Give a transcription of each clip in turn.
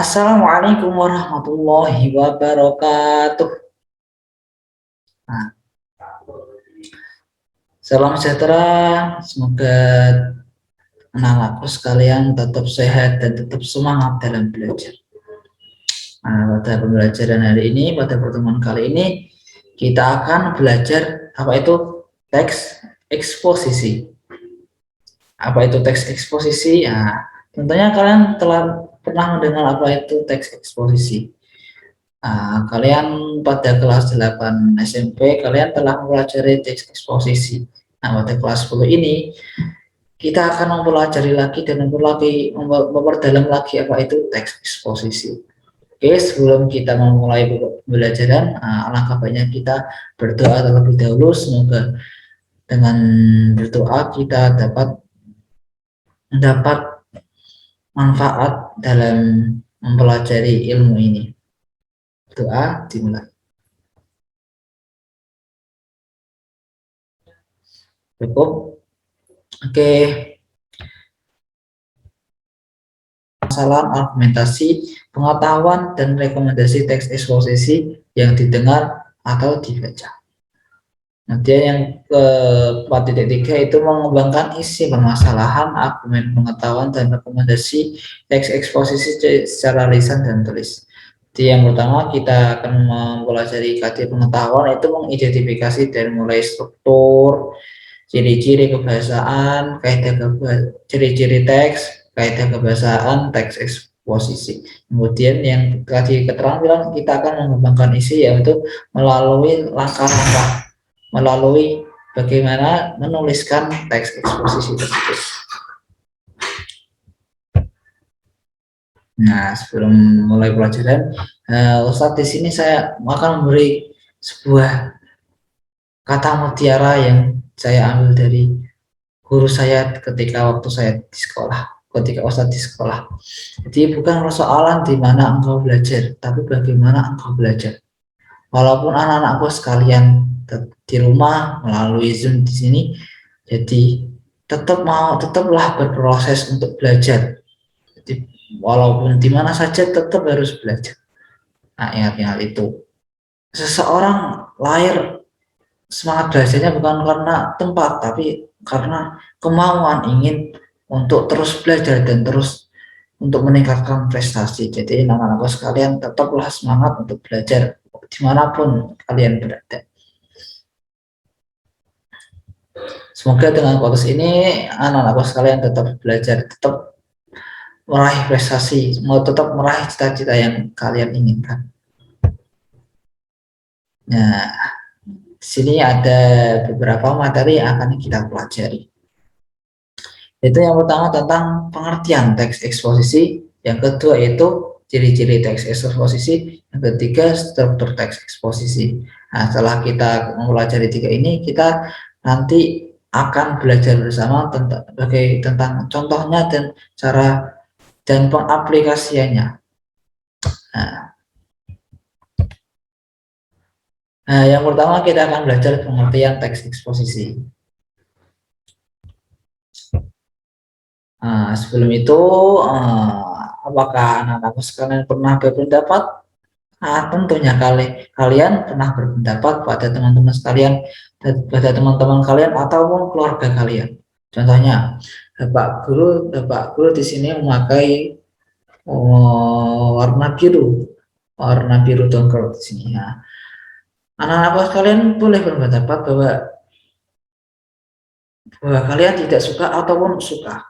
Assalamualaikum warahmatullahi wabarakatuh. Nah, salam sejahtera. Semoga anak-anakku sekalian tetap sehat dan tetap semangat dalam belajar. Nah, pada pembelajaran hari ini, pada pertemuan kali ini, kita akan belajar apa itu teks eksposisi. Apa itu teks eksposisi? Nah, tentunya kalian telah pernah mendengar apa itu teks eksposisi. Nah, kalian pada kelas 8 SMP kalian telah mempelajari teks eksposisi. Nah, pada kelas 10 ini kita akan mempelajari lagi dan memperdalam lagi apa itu teks eksposisi. Oke, sebelum kita memulai pembelajaran, alangkah baiknya kita berdoa terlebih dahulu. Semoga dengan berdoa kita dapat mendapat manfaat dalam mempelajari ilmu ini. Doa dimulai. Cukup. Oke. Permasalahan argumentasi, pengetahuan, dan rekomendasi teks eksposisi yang didengar atau dibaca. Nanti yang ke 4.3 itu mengembangkan isi permasalahan, argumen, pengetahuan, dan rekomendasi teks eksposisi secara lisan dan tulis. Jadi yang pertama kita akan mempelajari kategori pengetahuan, itu mengidentifikasi dari mulai struktur, ciri-ciri kebahasaan, ciri-ciri teks, kaidah kebahasaan, teks eksposisi. Kemudian yang tadi keterampilan kita akan mengembangkan isi, yaitu melalui langkah-langkah, melalui bagaimana menuliskan teks eksposisi tersebut. Nah, sebelum mulai pelajaran, Ustadz di sini saya akan memberi sebuah kata mutiara yang saya ambil dari guru saya ketika waktu saya di sekolah, ketika Ustadz di sekolah. Jadi bukan persoalan di mana engkau belajar, tapi bagaimana engkau belajar. Walaupun anak-anakku sekalian di rumah melalui Zoom di sini, jadi tetaplah berproses untuk belajar. Jadi walaupun di mana saja tetap harus belajar. Nah, ingat itu. Seseorang lahir semangat belajarnya bukan karena tempat, tapi karena kemauan ingin untuk terus belajar dan terus untuk meningkatkan prestasi. Jadi anak-anakku sekalian tetaplah semangat untuk belajar dimanapun kalian berada. Semoga dengan podcast ini anak-anakku sekalian tetap belajar, tetap meraih prestasi, mau tetap meraih cita-cita yang kalian inginkan. Nah, di sini ada beberapa materi yang akan kita pelajari. Itu yang pertama tentang pengertian teks eksposisi, yang kedua itu ciri-ciri teks eksposisi, yang ketiga struktur teks eksposisi. Nah, setelah kita mempelajari tiga ini, kita nanti akan belajar bersama tentang contohnya dan cara dan pengaplikasiannya. Nah, yang pertama kita akan belajar pengertian teks eksposisi. Nah, sebelum itu, apakah anak-anak sekalian pernah berpendapat? Tentunya kalian pernah berpendapat pada teman-teman sekalian, pada teman-teman kalian ataupun keluarga kalian. Contohnya, Bapak Guru di sini memakai warna biru dongker di sini. Ya. Anak-anak sekalian boleh berpendapat bahwa kalian tidak suka ataupun suka.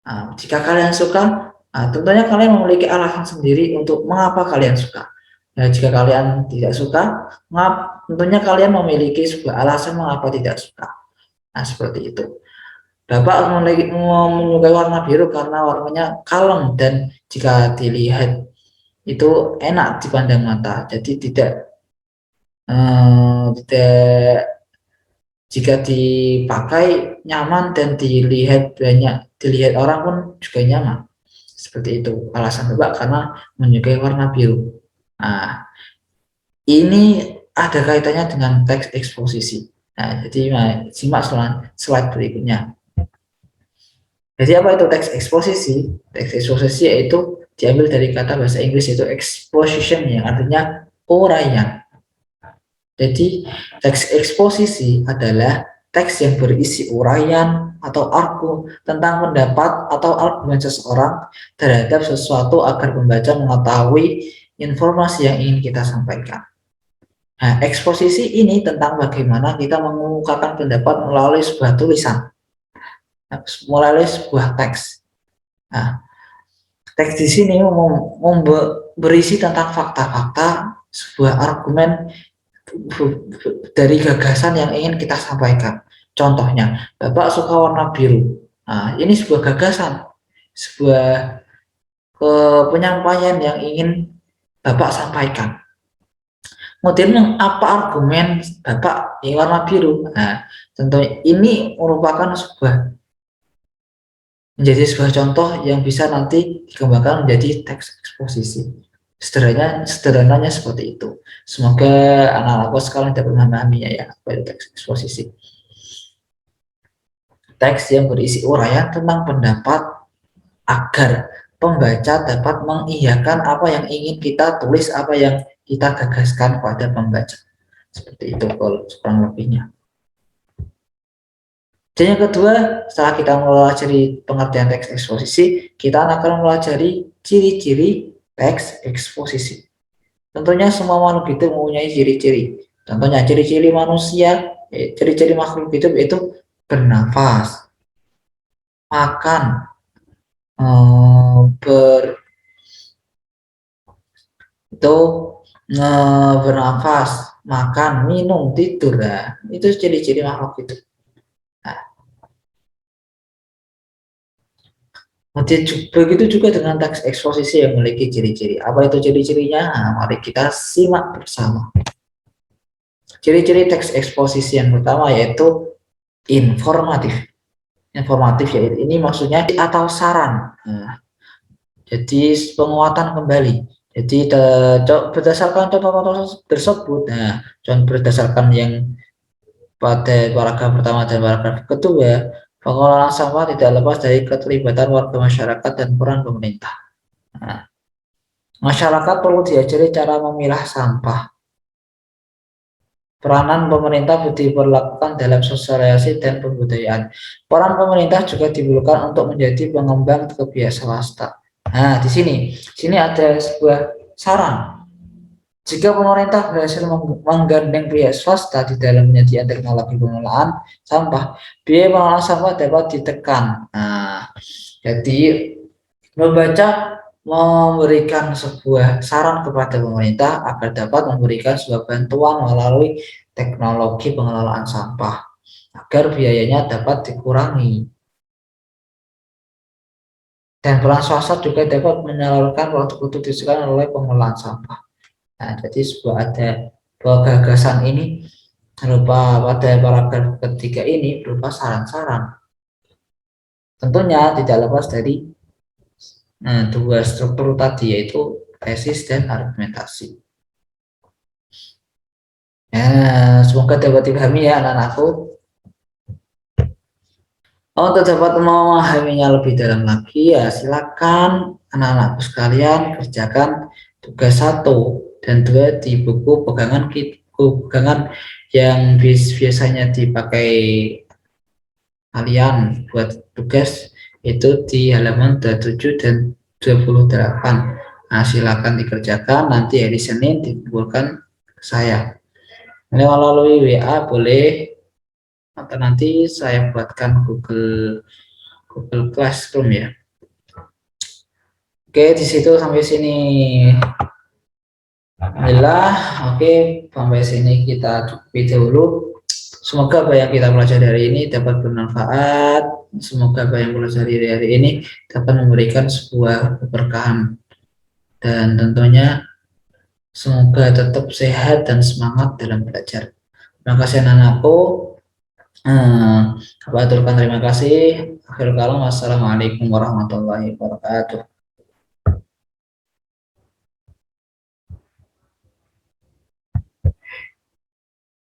Nah, jika kalian suka, tentunya kalian memiliki alasan sendiri untuk mengapa kalian suka. Nah, jika kalian tidak suka, tentunya kalian memiliki sebuah alasan mengapa tidak suka. Nah, seperti itu. Bapak menyukai warna biru karena warnanya kalem dan jika dilihat itu enak dipandang mata. Jadi tidak jika dipakai nyaman dan dilihat orang pun juga nyaman. Seperti itu alasan Bapak karena menyukai warna biru. Nah, ini ada kaitannya dengan teks eksposisi. Nah, jadi simak slide berikutnya. Jadi apa itu teks eksposisi? Teks eksposisi yaitu diambil dari kata bahasa Inggris yaitu exposition, yang artinya uraian. Jadi teks eksposisi adalah teks yang berisi uraian atau argu tentang pendapat atau argumen seseorang terhadap sesuatu agar pembaca mengetahui informasi yang ingin kita sampaikan. Nah, eksposisi ini tentang bagaimana kita mengemukakan pendapat melalui sebuah tulisan, melalui sebuah teks. Nah, teks di sini berisi tentang fakta-fakta sebuah argumen dari gagasan yang ingin kita sampaikan. Contohnya, Bapak suka warna biru. Nah, ini sebuah gagasan, sebuah penyampaian yang ingin Bapak sampaikan. Kemudian apa argumen Bapak warna biru? Nah, tentu ini merupakan menjadi sebuah contoh yang bisa nanti dikembangkan menjadi teks eksposisi. Sederhananya seperti itu. Semoga anak-anakku sekalian dapat memahaminya ya, pada teks eksposisi. Teks yang berisi uraian tentang pendapat agar pembaca dapat mengiyakan apa yang ingin kita tulis, apa yang kita gagaskan pada pembaca. Seperti itu kalau kurang lebihnya. Dan yang kedua, setelah kita mempelajari pengertian teks eksposisi, kita akan mempelajari ciri-ciri teks eksposisi. Tentunya semua makhluk hidup mempunyai ciri-ciri. Contohnya ciri-ciri manusia, ciri-ciri makhluk hidup itu bernafas, makan, bernafas, makan, minum, tidur. Nah, itu ciri-ciri makhluk hidup. Begitu juga dengan teks eksposisi yang memiliki ciri-ciri. Apa itu ciri-cirinya? Nah, mari kita simak bersama. Ciri-ciri teks eksposisi yang pertama yaitu informatif. Informatif yaitu ini maksudnya atau saran. Nah, jadi penguatan kembali. Jadi berdasarkan contoh-contoh tersebut, nah, contoh berdasarkan yang pada paragraf pertama dan paragraf kedua, pengelolaan sampah tidak lepas dari keterlibatan warga masyarakat dan peran pemerintah. Nah, masyarakat perlu diajari cara memilah sampah. Peranan pemerintah diperlakukan dalam sosialisasi dan pembudayaan. Peran pemerintah juga diperlukan untuk menjadi pengembang kebiasaan swasta. Nah, di sini ada sebuah saran. Jika pemerintah berhasil menggandeng pihak swasta di dalam penyediaan teknologi pengelolaan sampah, biaya pengelolaan sampah dapat ditekan. Nah, jadi membaca memberikan sebuah saran kepada pemerintah agar dapat memberikan sebuah bantuan melalui teknologi pengelolaan sampah agar biayanya dapat dikurangi. Dan peran swasta juga dapat menyalurkan produk-produk dihasilkan oleh pengelolaan sampah. Nah, jadi ada gagasan ini berupa pada paragraf ketiga ini berupa saran-saran. Tentunya tidak lepas dari dua struktur tadi yaitu tesis dan argumentasi. Ya, semoga dapat dipahami ya anak-anakku. Untuk dapat memahaminya lebih dalam lagi ya silakan anak-anakku sekalian kerjakan tugas 1 dan 2 di buku pegangan yang biasanya dipakai kalian buat tugas itu di halaman 27 dan 28. Nah, silakan dikerjakan, nanti hari Senin dikumpulkan ke saya. Melalui WA boleh, atau nanti saya buatkan Google Classroom ya. Oke, di situ sampai sini. Alhamdulillah, oke, sampai sini kita cukupi dulu. Semoga apa yang kita pelajari hari ini dapat bermanfaat. Semoga apa yang pelajari hari ini dapat memberikan sebuah keberkahan. Dan tentunya semoga tetap sehat dan semangat dalam belajar. Terima kasih anak-anakku. Terima kasih. Akhirul kalam, wassalamualaikum warahmatullahi wabarakatuh.